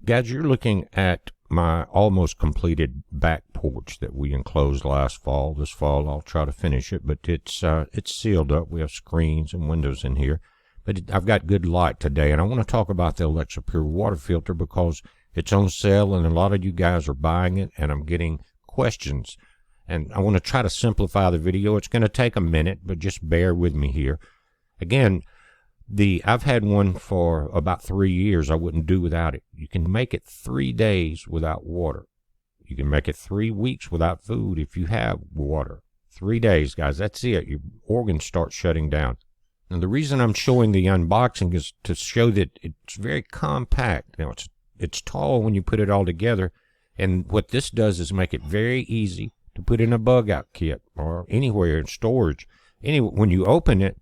Guys, you're looking at my almost completed back porch that we enclosed last fall. This fall I'll try to finish it, but it's sealed up. We have screens and windows in here. But I've got good light today, and I want to talk about the Alexa Pure water filter because it's on sale and a lot of you guys are buying it, and I'm getting questions. And I want to try to simplify the video. It's going to take a minute, but just bear with me here. Again, I've had one for about 3 years. I wouldn't do without it. You can make it 3 days without water. You can make it 3 weeks without food if you have water. 3 days, guys, that's it. Your organs start shutting down. And the reason I'm showing the unboxing is to show that it's very compact. Now, it's tall when you put it all together. And what this does is make it very easy to put in a bug-out kit or anywhere in storage. Anyway, when you open it,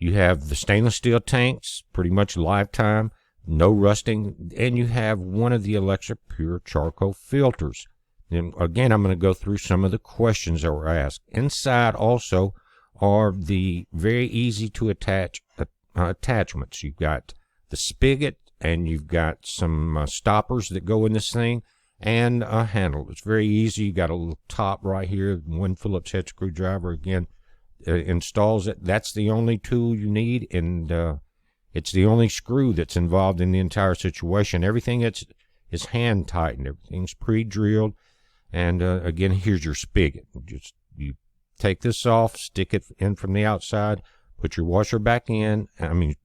you have the stainless steel tanks, pretty much lifetime, no rusting, and you have one of the Alexa Pure charcoal filters. And again, I'm going to go through some of the questions that were asked. Inside also are the very easy to attach attachments. You've got the spigot, and you've got some stoppers that go in this thing, and a handle. It's very easy. You got a little top right here, one Phillips head screwdriver again. Installs it. That's the only tool you need, and it's the only screw that's involved in the entire situation. Everything is hand tightened. Everything's pre-drilled, and again, here's your spigot. Just you take this off, stick it in from the outside, put your washer back in.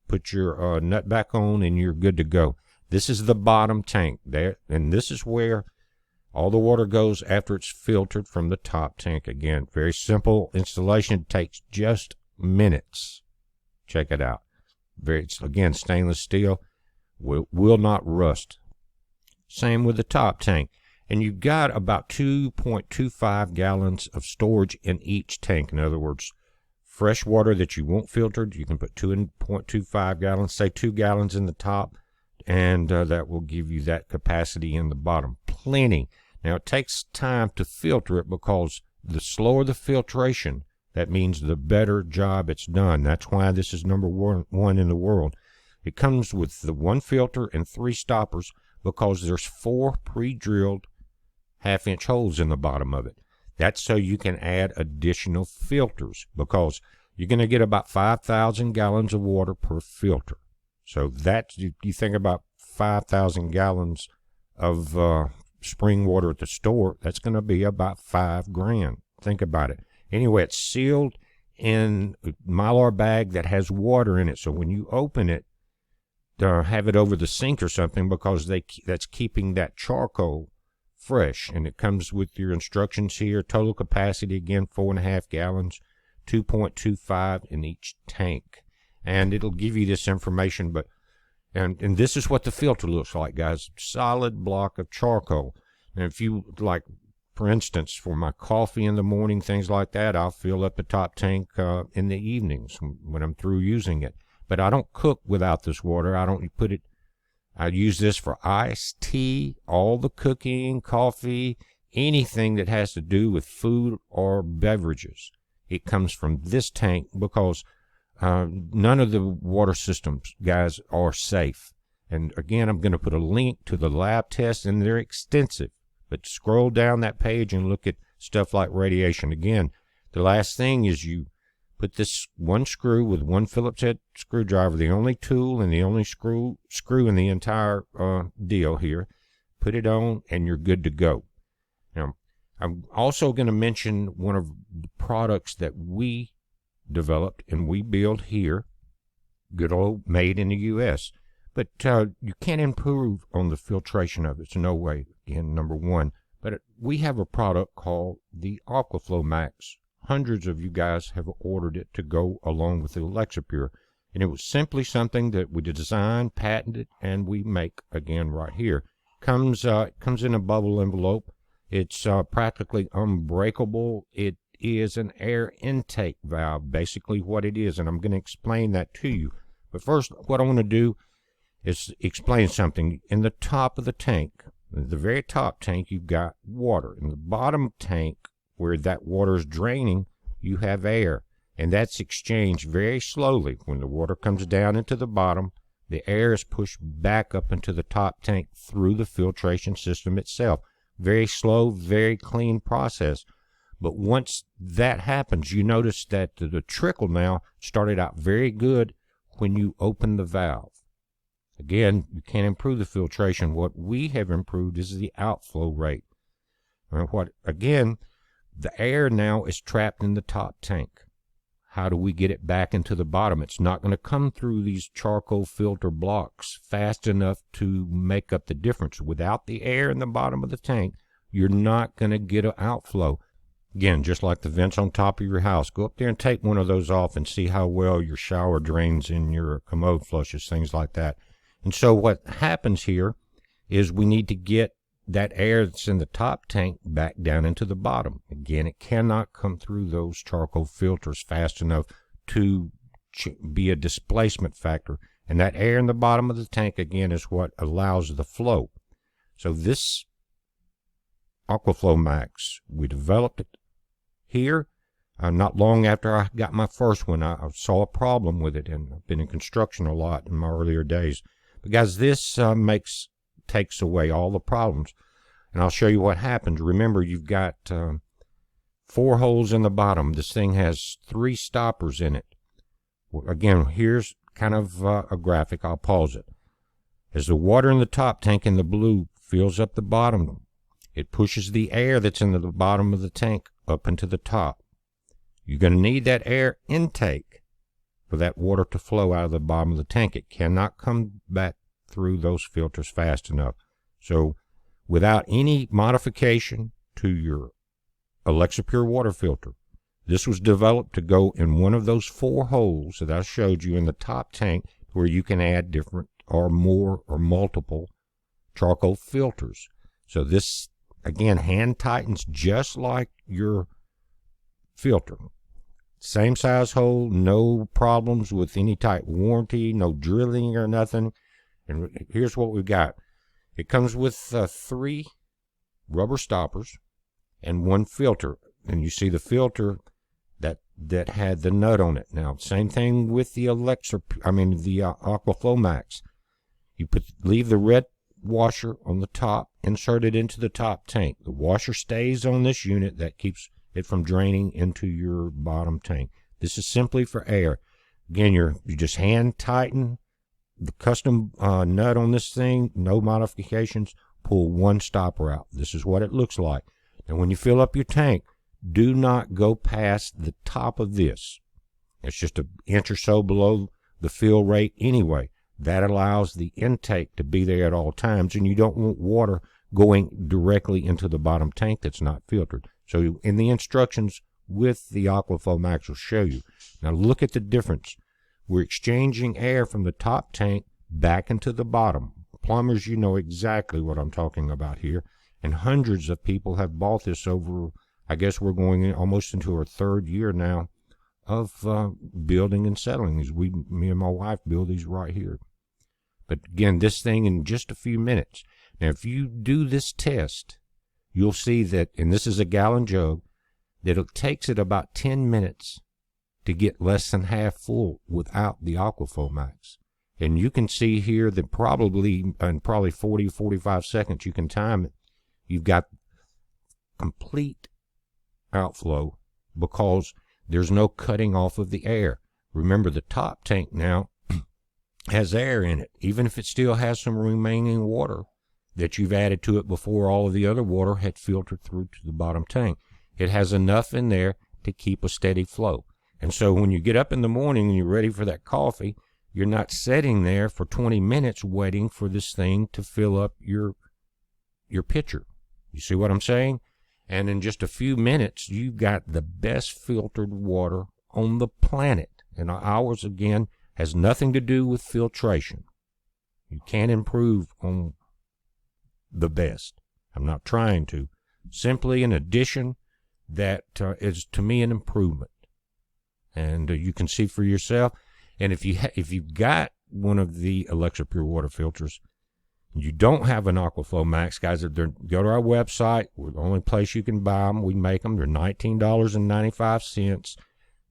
Put your nut back on, and you're good to go. This is the bottom tank there, and this is where all the water goes after it's filtered from the top tank. Again, very simple installation. It takes just minutes. Check it out. It's, again, stainless steel. Will not rust. Same with the top tank. And you've got about 2.25 gallons of storage in each tank. In other words, fresh water that you won't filter, you can put 2.25 gallons, say 2 gallons in the top, and that will give you that capacity in the bottom. Plenty. Now, it takes time to filter it because the slower the filtration, that means the better job it's done. That's why this is number one in the world. It comes with the 1 filter and 3 stoppers because there's 4 pre-drilled half-inch holes in the bottom of it. That's so you can add additional filters because you're going to get about 5,000 gallons of water per filter. So that's, you think about 5,000 gallons of spring water at the store, that's going to be about $5 grand. Think about it. Anyway, it's sealed in a Mylar bag that has water in it. So when you open it, have it over the sink or something because that's keeping that charcoal fresh. And it comes with your instructions here. Total capacity, again, 4.5 gallons, 2.25 in each tank. And it'll give you this information, but and this is what the filter looks like, guys. Solid block of charcoal. And if you, like, for instance, for my coffee in the morning, things like that, I'll fill up the top tank in the evenings when I'm through using it. But I don't cook without this water. I use this for iced tea, all the cooking, coffee, anything that has to do with food or beverages. It comes from this tank because none of the water systems, guys, are safe. And again, I'm going to put a link to the lab tests, and they're extensive. But scroll down that page and look at stuff like radiation. Again, the last thing is you put this 1 screw with 1 Phillips head screwdriver, the only tool and the only screw in the entire deal here. Put it on, and you're good to go. Now, I'm also going to mention one of the products that we developed and we build here, good old made in the U.S. But you can't improve on the filtration of it. It's no way, again, number one. But we have a product called the Aquaflow Max. Hundreds of you guys have ordered it to go along with the Alexa Pure. And it was simply something that we designed, patented, and we make, again, right here. Comes in a bubble envelope. It's practically unbreakable. It is an air intake valve, basically what it is, and I'm going to explain that to you. But first, what I want to do is explain something. In the top of the tank, the very top tank, you've got water. In the bottom tank, where that water is draining, you have air, and that's exchanged very slowly. When the water comes down into the bottom, the air is pushed back up into the top tank through the filtration system itself. Very slow, very clean process. But once that happens, you notice that the trickle now started out very good when you open the valve. Again, you can't improve the filtration. What we have improved is the outflow rate. Again, the air now is trapped in the top tank. How do we get it back into the bottom? It's not going to come through these charcoal filter blocks fast enough to make up the difference. Without the air in the bottom of the tank, you're not going to get an outflow. Again, just like the vents on top of your house, go up there and take one of those off and see how well your shower drains and your commode flushes, things like that. And so what happens here is we need to get that air that's in the top tank back down into the bottom. Again, it cannot come through those charcoal filters fast enough to be a displacement factor. And that air in the bottom of the tank, again, is what allows the flow. So this Aquaflow Max, we developed it here. Not long after I got my first one, I saw a problem with it, and I've been in construction a lot in my earlier days. But guys, this takes away all the problems, and I'll show you what happens. Remember, you've got 4 holes in the bottom. This thing has 3 stoppers in it. Again, here's kind of a graphic. I'll pause it. As the water in the top tank in the blue fills up the bottom, it pushes the air that's in the bottom of the tank up into the top. You're going to need that air intake for that water to flow out of the bottom of the tank. It cannot come back through those filters fast enough. So without any modification to your ElexaPure water filter, this was developed to go in one of those 4 holes that I showed you in the top tank, where you can add different or more or multiple charcoal filters. So this, again, hand tightens just like your filter. Same size hole, no problems with any type warranty, no drilling or nothing. And here's what we've got. It comes with 3 rubber stoppers and 1 filter. And you see the filter that had the nut on it. Now, same thing with the Aquaflow Max. You leave the red washer on the top, insert it into the top tank. The washer stays on this unit. That keeps it from draining into your bottom tank. This is simply for air. Again, you just hand tighten the custom nut on this thing, no modifications. Pull 1 stopper out. This is what it looks like. And when you fill up your tank, do not go past the top of this. It's just an inch or so below the fill rate anyway. That allows the intake to be there at all times, and you don't want water going directly into the bottom tank that's not filtered. So in the instructions with the Aquaflow Max will show you. Now look at the difference. We're exchanging air from the top tank back into the bottom. Plumbers, you know exactly what I'm talking about here. And hundreds of people have bought this over, I guess we're going almost into our 3rd year now of building and selling these. Me and my wife build these right here. But again, this thing in just a few minutes. Now, if you do this test, you'll see that, and this is a gallon jug, that it takes it about 10 minutes to get less than half full without the Aquaflow Max. And you can see here that in probably 40, 45 seconds, you can time it. You've got complete outflow because there's no cutting off of the air. Remember, the top tank now has air in it, even if it still has some remaining water that you've added to it before all of the other water had filtered through to the bottom tank. It has enough in there to keep a steady flow. And so when you get up in the morning and you're ready for that coffee, you're not sitting there for 20 minutes waiting for this thing to fill up your pitcher. You see what I'm saying? And in just a few minutes, you've got the best filtered water on the planet. And ours, again, has nothing to do with filtration. You can't improve on the best. I'm not trying to. Simply an addition that is, to me, an improvement. And you can see for yourself. And if you've got one of the ElexaPure water filters, you don't have an Aquaflow Max, guys, go to our website. We're the only place you can buy them. We make them. They're $19.95.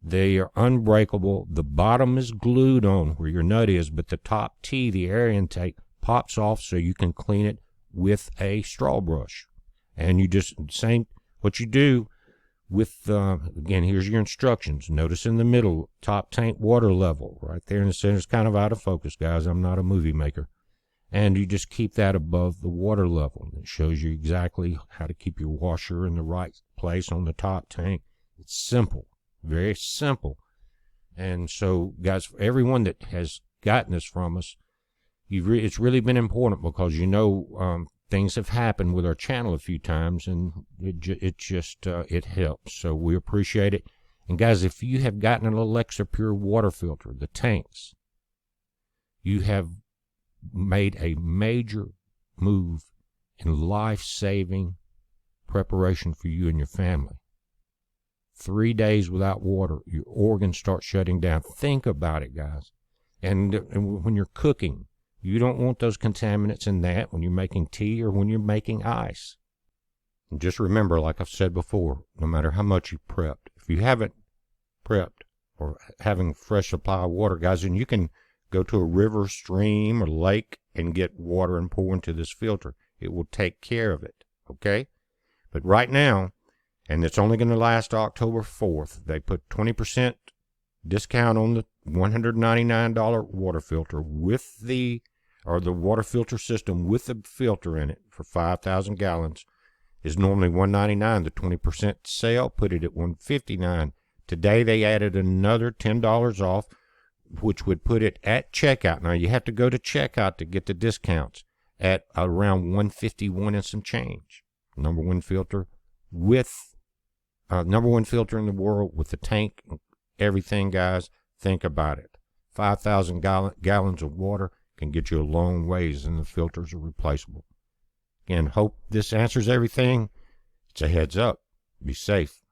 They are unbreakable. The bottom is glued on where your nut is, but the top T, the air intake, pops off so you can clean it with a straw brush. And you just, same, what you do with, again, here's your instructions. Notice in the middle, top tank water level, right there in the center. It's kind of out of focus, guys. I'm not a movie maker. And you just keep that above the water level. It shows you exactly how to keep your washer in the right place on the top tank. It's simple, very simple. And so, guys, for everyone that has gotten this from us, it's really been important because, you know, things have happened with our channel a few times, and it helps. So we appreciate it. And guys, if you have gotten an Alexa Pure water filter, the tanks, you have made a major move in life-saving preparation for you and your family. 3 days without water, your organs start shutting down. Think about it, guys. And when you're cooking, you don't want those contaminants in that when you're making tea or when you're making ice. And just remember, like I've said before, no matter how much you prepped, if you haven't prepped or having a fresh supply of water, guys, then you can go to a river, stream, or lake and get water and pour into this filter. It will take care of it, okay? But right now, and it's only going to last October 4th, they put 20% discount on the $199 water filter with the water filter system with the filter in it for 5,000 gallons is normally $199. The 20% sale put it at $159. Today they added another $10 off, which would put it at checkout. Now you have to go to checkout to get the discounts at around $151 and some change. Number one filter in the world with the tank, everything, guys. Think about it. 5,000 gallons of water can get you a long ways, and the filters are replaceable. Again, hope this answers everything. It's a heads up. Be safe.